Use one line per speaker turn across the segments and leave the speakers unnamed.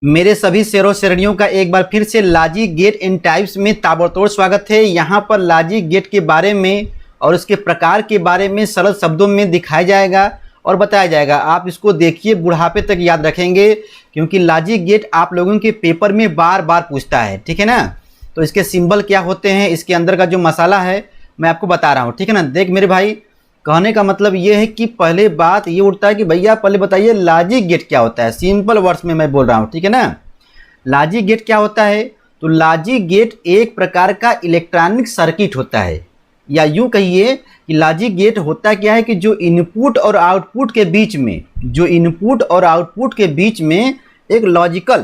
मेरे सभी शेरों शेरनियों का एक बार फिर से लॉजिक गेट इन टाइप्स में ताबड़तोड़ स्वागत है। यहाँ पर लॉजिक गेट के बारे में और उसके प्रकार के बारे में सरल शब्दों में दिखाया जाएगा और बताया जाएगा। आप इसको देखिए, बुढ़ापे तक याद रखेंगे, क्योंकि लॉजिक गेट आप लोगों के पेपर में बार बार पूछता है। ठीक है ना। तो इसके सिंबल क्या होते हैं, इसके अंदर का जो मसाला है मैं आपको बता रहा हूँ। ठीक है ना। देख मेरे भाई, कहने का मतलब ये है कि पहले बात ये उठता है कि भैया पहले बताइए लॉजिक गेट क्या होता है। सिंपल वर्ड्स में मैं बोल रहा हूँ। ठीक है ना। लॉजिक गेट क्या होता है, तो लॉजिक गेट एक प्रकार का इलेक्ट्रॉनिक सर्किट होता है, या यूँ कहिए कि लॉजिक गेट होता क्या है कि जो इनपुट और आउटपुट के बीच में एक लॉजिकल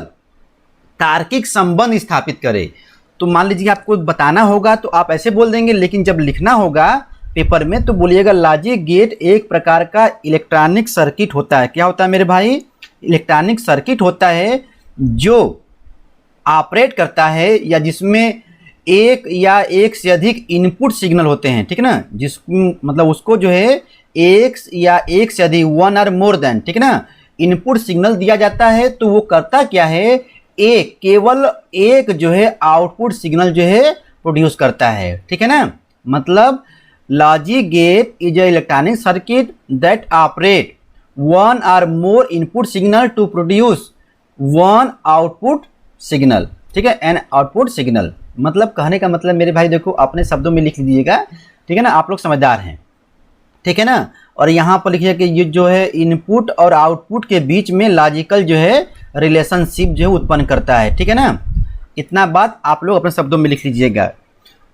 तार्किक संबंध स्थापित करे। तो मान लीजिए आपको बताना होगा तो आप ऐसे बोल देंगे, लेकिन जब लिखना होगा पेपर में तो बोलिएगा लॉजिक गेट एक प्रकार का इलेक्ट्रॉनिक सर्किट होता है। क्या होता है मेरे भाई, इलेक्ट्रॉनिक सर्किट होता है जो ऑपरेट करता है या जिसमें एक या एक से अधिक इनपुट सिग्नल होते हैं। ठीक है ना। जिस मतलब उसको जो है एक या एक से अधिक, वन और मोर देन, ठीक है ना, इनपुट सिग्नल दिया जाता है। तो वो करता क्या है, केवल एक जो है आउटपुट सिग्नल जो है प्रोड्यूस करता है। ठीक है ना। मतलब logic gate is a electronic circuit that operate one or more input signal to produce one output signal. ठीक है, एन आउटपुट सिग्नल। मतलब कहने का मतलब मेरे भाई देखो, अपने शब्दों में लिख लीजिएगा। ठीक है ना, आप लोग समझदार हैं। ठीक है ना। और यहाँ पर लिखिए कि ये जो है इनपुट और आउटपुट के बीच में लॉजिकल जो है रिलेशनशिप जो है उत्पन्न करता है। ठीक है ना। इतना बात आप लोग अपने शब्दों में लिख लीजिएगा।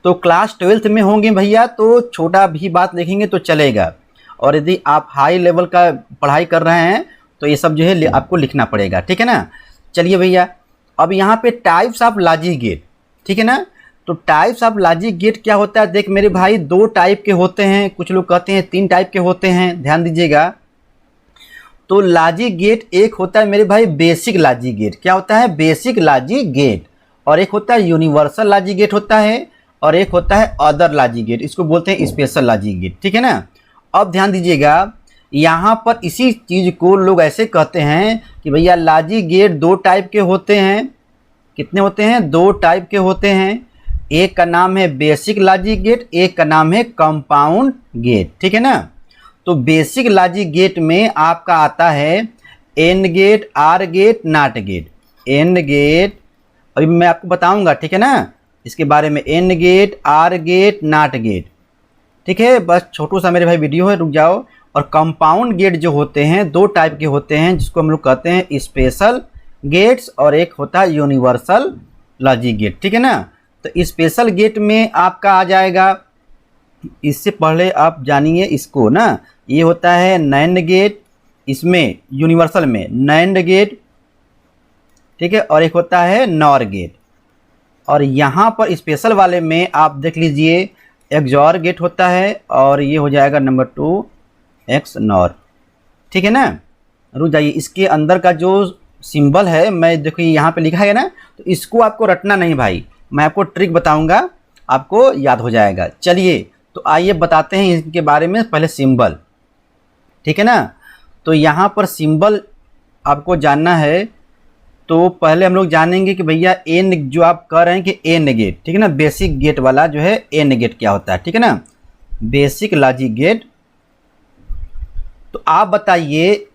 तो क्लास 12th में होंगे भैया तो छोटा भी बात लिखेंगे तो चलेगा, और यदि आप हाई लेवल का पढ़ाई कर रहे हैं तो ये सब जो है आपको लिखना पड़ेगा। ठीक है ना। चलिए भैया, अब यहाँ पे टाइप्स ऑफ लॉजिक गेट। ठीक है ना। तो टाइप्स ऑफ लॉजिक गेट क्या होता है, देख मेरे भाई, दो टाइप के होते हैं, कुछ लोग कहते हैं 3 टाइप के होते हैं, ध्यान दीजिएगा। तो लॉजिक गेट एक होता है मेरे भाई बेसिक लॉजिक गेट। क्या होता है, बेसिक लॉजिक गेट। और एक होता है यूनिवर्सल लॉजिक गेट होता है, और एक होता है अदर लॉजिक गेट, इसको बोलते हैं स्पेशल लॉजिक गेट। ठीक है ना। अब ध्यान दीजिएगा, यहाँ पर इसी चीज़ को लोग ऐसे कहते हैं कि भैया लॉजिक गेट 2 टाइप के होते हैं। कितने होते हैं, 2 टाइप के होते हैं। एक का नाम है बेसिक लॉजिक गेट, एक का नाम है कंपाउंड गेट। ठीक है ना। तो बेसिक लॉजिक गेट में आपका आता है and gate, or gate, not gate. And gate अभी मैं आपको बताऊंगा, ठीक है ना, इसके बारे में। And gate, or gate, not gate. ठीक है, बस छोटू सा मेरे भाई वीडियो है, रुक जाओ। और कंपाउंड गेट जो होते हैं 2 टाइप के होते हैं, जिसको हम लोग कहते हैं स्पेशल गेट्स, और एक होता है यूनिवर्सल लॉजिक गेट। ठीक है ना। तो स्पेशल गेट में आपका आ जाएगा, इससे पहले आप जानिए इसको ना, ये होता है नैंड गेट, इसमें यूनिवर्सल में नैंड गेट। ठीक है, और एक होता है नॉर गेट। और यहाँ पर स्पेशल वाले में आप देख लीजिए एक्सऑर गेट होता है, और ये हो जाएगा नंबर 2 एक्स नॉर। ठीक है ना। रुक जाइए, इसके अंदर का जो सिंबल है, मैं देखिए यहाँ पे लिखा है ना, तो इसको आपको रटना नहीं भाई, मैं आपको ट्रिक बताऊंगा, आपको याद हो जाएगा। चलिए तो आइए बताते हैं इनके बारे में। पहले सिंबल, ठीक है ना। तो यहाँ पर सिंबल आपको जानना है, तो पहले हम लोग जानेंगे कि भैया एन जो आप कह रहे हैं कि एन गेट, ठीक है ना, बेसिक गेट वाला जो है एन गेट क्या होता है। ठीक है ना, बेसिक लॉजिक गेट। तो आप बताइए,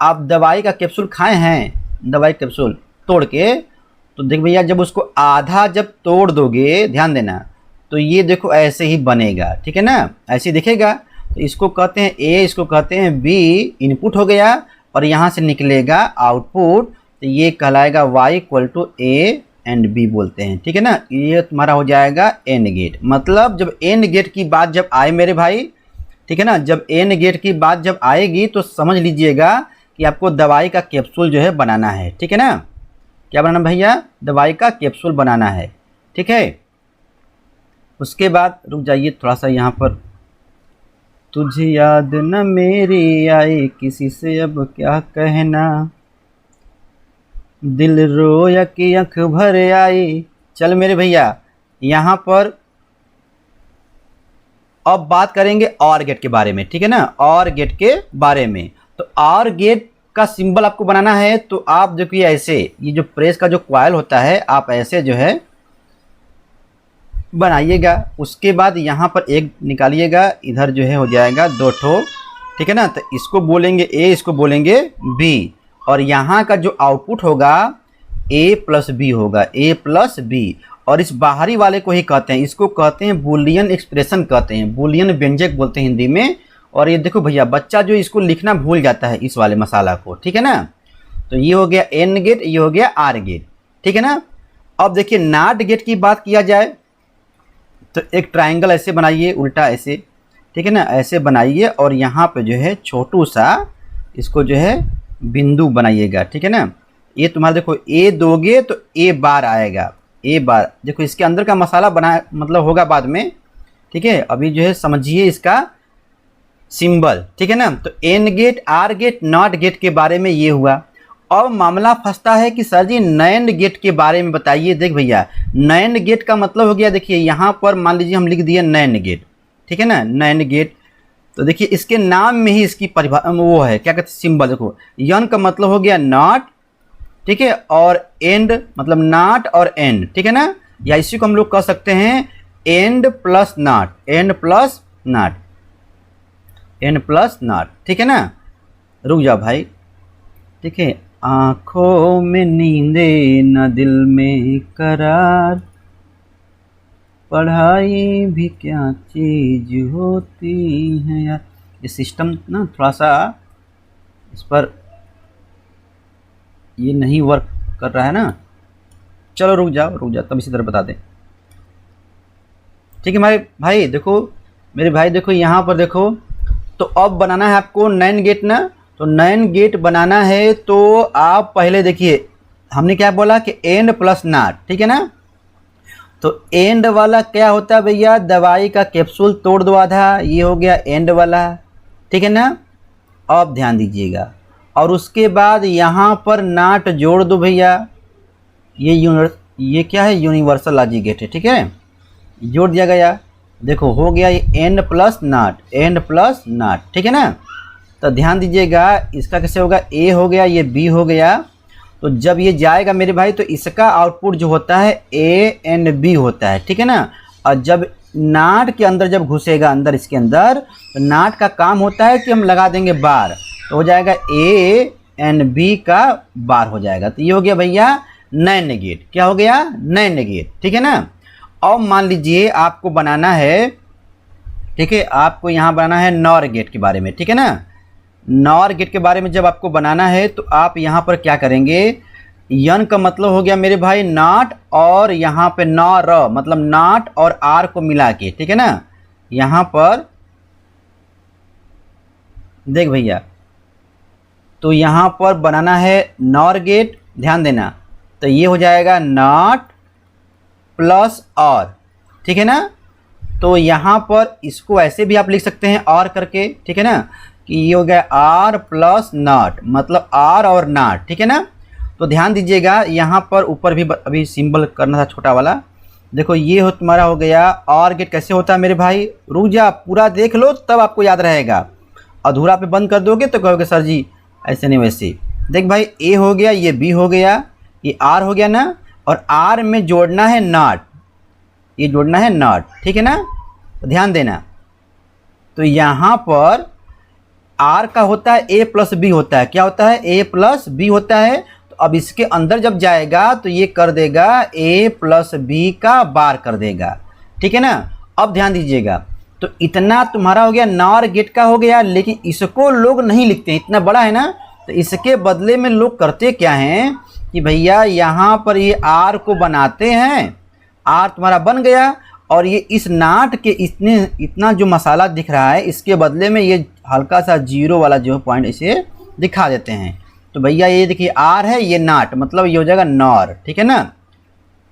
आप दवाई का कैप्सूल खाए हैं, दवाई कैप्सूल तोड़ के, तो देख भैया जब उसको आधा जब तोड़ दोगे, ध्यान देना, तो ये देखो ऐसे ही बनेगा। ठीक है ना, ऐसे दिखेगा। तो इसको कहते हैं ए, इसको कहते हैं बी, इनपुट हो गया, और यहाँ से निकलेगा आउटपुट, तो ये कहलाएगा y equal to A and B बोलते हैं। ठीक है ना। ये तुम्हारा हो जाएगा एन गेट। मतलब जब एन गेट की बात जब आए मेरे भाई, ठीक है ना, जब एन गेट की बात जब आएगी तो समझ लीजिएगा कि आपको दवाई का कैप्सूल जो है बनाना है। ठीक है ना। क्या बनाना भैया, दवाई का कैप्सूल बनाना है। ठीक है। उसके बाद रुक जाइए थोड़ा सा, यहाँ पर तुझे याद न मेरी आई, किसी से अब क्या कहना, दिल रोया कि आँख भर आई। चल मेरे भैया, यहाँ पर अब बात करेंगे और गेट के बारे में। ठीक है ना, और गेट के बारे में। तो और गेट इसका सिंबल आपको बनाना है तो आप देखिए ऐसे, ये जो प्रेस का जो कॉइल होता है आप ऐसे जो है बनाइएगा। उसके बाद यहाँ पर एक निकालिएगा, इधर जो है हो जाएगा 2 ठो, ठीक है ना। तो इसको बोलेंगे ए, इसको बोलेंगे बी, और यहाँ का जो आउटपुट होगा ए प्लस बी होगा, ए प्लस बी। और इस बाहरी वाले को ही कहते हैं, इसको कहते हैं बूलियन एक्सप्रेशन कहते हैं, बूलियन व्यंजक बोलते हैं हिंदी में। और ये देखो भैया, बच्चा जो इसको लिखना भूल जाता है इस वाले मसाला को, ठीक है ना। तो ये हो गया एन गेट, ये हो गया आर गेट, ठीक है ना। अब देखिए नॉट गेट की बात किया जाए तो एक ट्रायंगल ऐसे बनाइए, उल्टा ऐसे, ठीक है ना, ऐसे बनाइए। और यहाँ पे जो है छोटू सा इसको जो है बिंदु बनाइएगा, ठीक है ना। ये तुम्हारा देखो ए दोगे तो ए बार आएगा, ए बार। देखो इसके अंदर का मसाला बना मतलब होगा बाद में, ठीक है। अभी जो है समझिए इसका सिंबल, ठीक है ना। तो and gate, or gate, not gate के बारे में ये हुआ। अब मामला फंसता है कि सर जी नैंड गेट के बारे में बताइए। देख भैया, नैंड गेट का मतलब हो गया, देखिए यहाँ पर मान लीजिए हम लिख दिए नैंड गेट, ठीक है ना, नैंड गेट। तो देखिए इसके नाम में ही इसकी परिभाषा वो है, क्या कहते हैं, सिंबल। देखो यन का मतलब हो गया नॉट, ठीक है, और एंड मतलब नॉट और एंड, ठीक है ना। या इसी को हम लोग कह सकते हैं and plus not, and plus not, and plus not, ठीक है ना। रुक जाओ भाई, ठीक है। आंखों में नींदे न दिल में करार, पढ़ाई भी क्या चीज होती है यार। ये सिस्टम ना थोड़ा सा इस पर ये नहीं वर्क कर रहा है ना। चलो रुक जाओ तब इसी तरह बता दें, ठीक है मेरे भाई। देखो मेरे भाई, देखो यहाँ पर देखो, तो अब बनाना है आपको नैंड गेट ना। तो नैंड गेट बनाना है तो आप पहले देखिए हमने क्या बोला कि एंड प्लस नॉट, ठीक है ना। तो एंड वाला क्या होता है भैया, दवाई का कैप्सूल तोड़ दो आधा, ये हो गया एंड वाला, ठीक है ना। अब ध्यान दीजिएगा, और उसके बाद यहाँ पर नॉट जोड़ दो भैया, ये क्या है, यूनिवर्सल लॉजिक गेट है, ठीक है, जोड़ दिया गया। देखो हो गया ये and plus not, and plus not, ठीक है ना। तो ध्यान दीजिएगा इसका कैसे होगा, ए हो गया, ये बी हो गया। तो जब ये जाएगा मेरे भाई तो इसका आउटपुट जो होता है ए एंड बी होता है, ठीक है ना। और जब नॉट के अंदर जब घुसेगा अंदर इसके अंदर, तो नॉट का काम होता है कि हम लगा देंगे बार, तो हो जाएगा ए एंड बी का बार हो जाएगा। तो ये हो गया भैया नैंड गेट, क्या हो गया, नैंड गेट, ठीक है ना। अब मान लीजिए आपको बनाना है, ठीक है, आपको यहाँ बनाना है नॉर गेट के बारे में, ठीक है ना। नॉर गेट के बारे में जब आपको बनाना है तो आप यहाँ पर क्या करेंगे, यन का मतलब हो गया मेरे भाई नॉट, और यहाँ पे नॉर मतलब नॉट और आर को मिला के, ठीक है ना। यहाँ पर देख भैया, तो यहाँ पर बनाना है नॉर गेट, ध्यान देना। तो ये हो जाएगा नॉट प्लस और, ठीक है ना। तो यहाँ पर इसको ऐसे भी आप लिख सकते हैं और करके, ठीक है ना, कि ये हो गया आर प्लस नॉट, मतलब आर और नॉट, ठीक है ना। तो ध्यान दीजिएगा यहाँ पर ऊपर भी अभी सिंबल करना था छोटा वाला। देखो ये हो तुम्हारा हो गया और गेट कैसे होता है मेरे भाई, रुक जा पूरा देख लो तब आपको याद रहेगा। अधूरा पे बंद कर दोगे तो कहोगे सर जी ऐसे नहीं वैसे। देख भाई ए हो गया, ये बी हो गया, ये आर हो गया ना, और आर में जोड़ना है नॉट, ये जोड़ना है नॉट, ठीक है ना। तो ध्यान देना, तो यहाँ पर आर का होता है ए प्लस बी होता है, क्या होता है, ए प्लस बी होता है। तो अब इसके अंदर जब जाएगा तो ये कर देगा ए प्लस बी का बार कर देगा, ठीक है ना। अब ध्यान दीजिएगा, तो इतना तुम्हारा हो गया नॉर गेट का हो गया, लेकिन इसको लोग नहीं लिखते हैं, इतना बड़ा है ना। तो इसके बदले में लोग करते क्या हैं कि भैया यहाँ पर ये आर को बनाते हैं, आर तुम्हारा बन गया, और ये इस नाट के इतना जो मसाला दिख रहा है इसके बदले में ये हल्का सा जीरो वाला जो पॉइंट इसे दिखा देते हैं। तो भैया ये देखिए आर है, ये नाट मतलब ये हो जाएगा नॉर, ठीक है ना,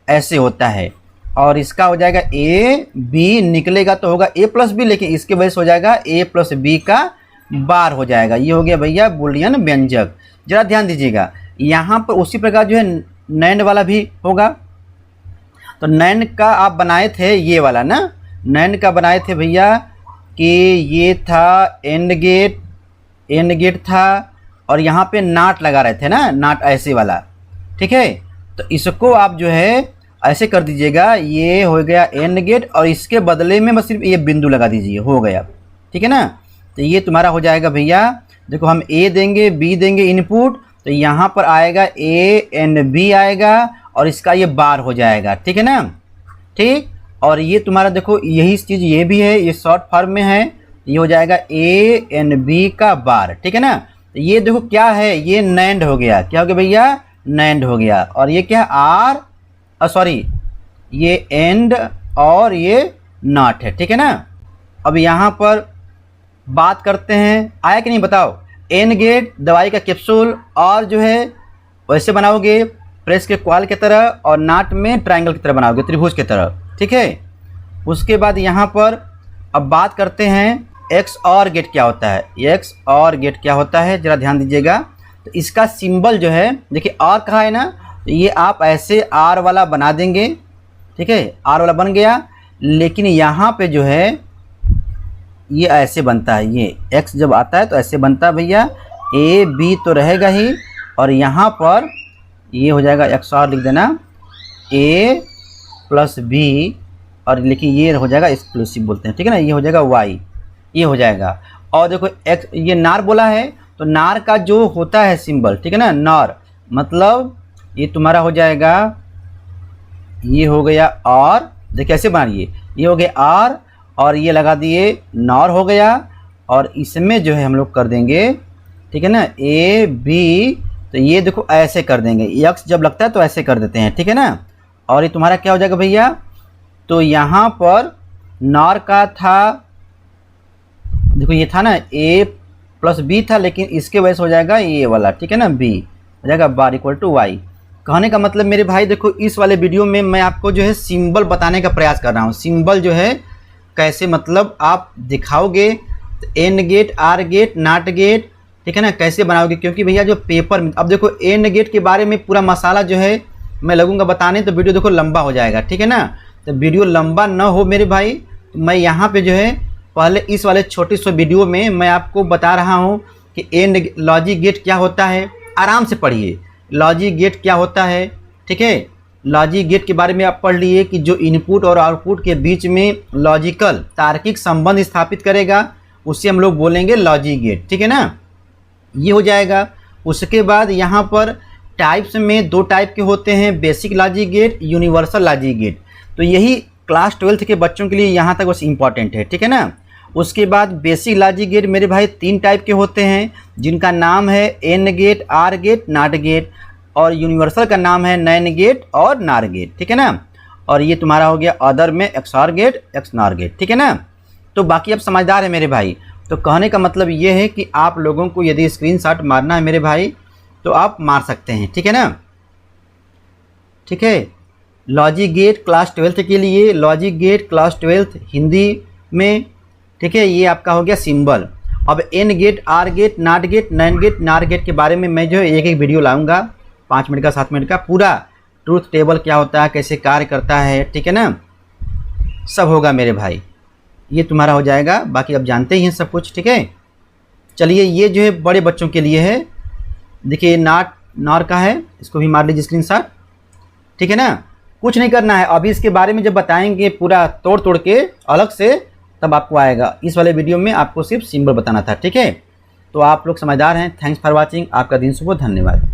ऐसे होता है। और इसका हो जाएगा ए बी, निकलेगा तो होगा ए प्लस बी, लेकिन इसके वजह से हो जाएगा ए प्लस बी का बार हो जाएगा। ये हो गया भैया बूलियन व्यंजक। जरा ध्यान दीजिएगा, यहाँ पर उसी प्रकार जो है नैंड वाला भी होगा। तो नैंड का आप बनाए थे ये वाला ना, नैंड का बनाए थे भैया कि ये था एंड गेट था, और यहाँ पे नाट लगा रहे थे ना, नाट ऐसे वाला, ठीक है। तो इसको आप जो है ऐसे कर दीजिएगा, ये हो गया एंड गेट और इसके बदले में बस सिर्फ ये बिंदु लगा दीजिए, हो गया, ठीक है ना। तो ये तुम्हारा हो जाएगा भैया, देखो हम ए देंगे बी देंगे इनपुट, तो यहाँ पर आएगा ए एंड बी आएगा और इसका ये बार हो जाएगा, ठीक है ना, ठीक। और ये तुम्हारा देखो यही चीज़ ये भी है, ये शॉर्ट फॉर्म में है, ये हो जाएगा ए एंड बी का बार, ठीक है ना। तो ये देखो क्या है, ये नैंड हो गया, क्या हो गया भैया, नैंड हो गया। और ये क्या है, आर सॉरी ये एंड और ये नॉट है, ठीक है ना। अब यहाँ पर बात करते हैं, आया कि नहीं बताओ। एन गेट दवाई का कैप्सूल और जो है वैसे बनाओगे प्रेस के क्वाल की तरह और नाट में ट्रायंगल की तरह बनाओगे, त्रिभुज की तरह, ठीक है। उसके बाद यहाँ पर अब बात करते हैं एक्स और गेट क्या होता है। एक्स और गेट क्या होता है ज़रा ध्यान दीजिएगा। तो इसका सिंबल जो है देखिए और कहा है ना, तो ये आप ऐसे आर वाला बना देंगे, ठीक है, आर वाला बन गया। लेकिन यहाँ पे जो है ये ऐसे बनता है, ये एक्स जब आता है तो ऐसे बनता है भैया, ए बी तो रहेगा ही और यहाँ पर ये हो जाएगा एक्स और लिख देना ए प्लस बी और लेकिन ये हो जाएगा एक्सक्लूसिव बोलते हैं, ठीक है ना, ये हो जाएगा वाई, ये हो जाएगा। और देखो एक्स ये नार बोला है तो नार का जो होता है सिंबल, ठीक है ना, नार मतलब ये तुम्हारा हो जाएगा, ये हो गया और देखिए ऐसे बनाइए, ये हो गया आर और ये लगा दिए नॉर हो गया और इसमें जो है हम लोग कर देंगे, ठीक है ना, ए बी, तो ये देखो ऐसे कर देंगे, यक्स जब लगता है तो ऐसे कर देते हैं, ठीक है ना। और ये तुम्हारा क्या हो जाएगा भैया, तो यहाँ पर नॉर का था, देखो ये था ना ए प्लस बी था, लेकिन इसके वजह से हो जाएगा ये वाला, ठीक है ना, बी हो जाएगा बार इक्वल टू वाई। कहने का मतलब मेरे भाई देखो इस वाले वीडियो में मैं आपको जो है सिंबल बताने का प्रयास कर रहा हूँ, सिंबल जो है कैसे मतलब आप दिखाओगे, and gate or gate not gate, ठीक है ना, कैसे बनाओगे। क्योंकि भैया जो पेपर में अब देखो एन गेट के बारे में पूरा मसाला जो है मैं लगूंगा बताने, तो वीडियो देखो लंबा हो जाएगा, ठीक है ना। तो वीडियो लंबा ना हो मेरे भाई, तो मैं यहाँ पे जो है पहले इस वाले छोटे से वीडियो में मैं आपको बता रहा हूँ कि एन लॉजिक गेट क्या होता है। आराम से पढ़िए लॉजिक गेट क्या होता है, ठीक है। लॉजिक गेट के बारे में आप पढ़ लिए कि जो इनपुट और आउटपुट के बीच में लॉजिकल तार्किक संबंध स्थापित करेगा उसे हम लोग बोलेंगे लॉजिक गेट, ठीक है ना, ये हो जाएगा। उसके बाद यहाँ पर टाइप्स में दो टाइप के होते हैं, basic logic gate, universal logic gate. तो यही क्लास 12 के बच्चों के लिए यहाँ तक बस इम्पॉर्टेंट है, ठीक है ना। उसके बाद बेसिक लॉजिक गेट मेरे भाई 3 टाइप के होते हैं, जिनका नाम है and gate or gate not gate, और यूनिवर्सल का नाम है नैन गेट और नार गेट, ठीक है ना। और ये तुम्हारा हो गया अदर में एक्स आर गेट एक्स नार गेट, ठीक है ना। तो बाकी अब समझदार है मेरे भाई। तो कहने का मतलब ये है कि आप लोगों को यदि स्क्रीनशॉट मारना है मेरे भाई तो आप मार सकते हैं, ठीक है ना, ठीक है। लॉजिक गेट क्लास 12 के लिए, लॉजिक गेट क्लास 12 हिंदी में, ठीक है, ये आपका हो गया सिंबल। अब and gate or gate not gate nand gate nor gate के बारे में मैं जो है एक वीडियो लाऊंगा 5 मिनट का 7 मिनट का, पूरा ट्रूथ टेबल क्या होता है कैसे कार्य करता है, ठीक है ना, सब होगा मेरे भाई। ये तुम्हारा हो जाएगा, बाकी अब जानते ही हैं सब कुछ, ठीक है। चलिए ये जो है बड़े बच्चों के लिए है, देखिए नाट नॉर का है, इसको भी मार लीजिए स्क्रीनशॉट, ठीक है ना। कुछ नहीं करना है, अभी इसके बारे में जब बताएंगे पूरा तोड़ तोड़ के अलग से तब आपको आएगा। इस वाले वीडियो में आपको सिर्फ सिंबल बताना था, ठीक है। तो आप लोग समझदार हैं। थैंक्स फॉर वॉचिंग, आपका दिन शुभ हो, धन्यवाद।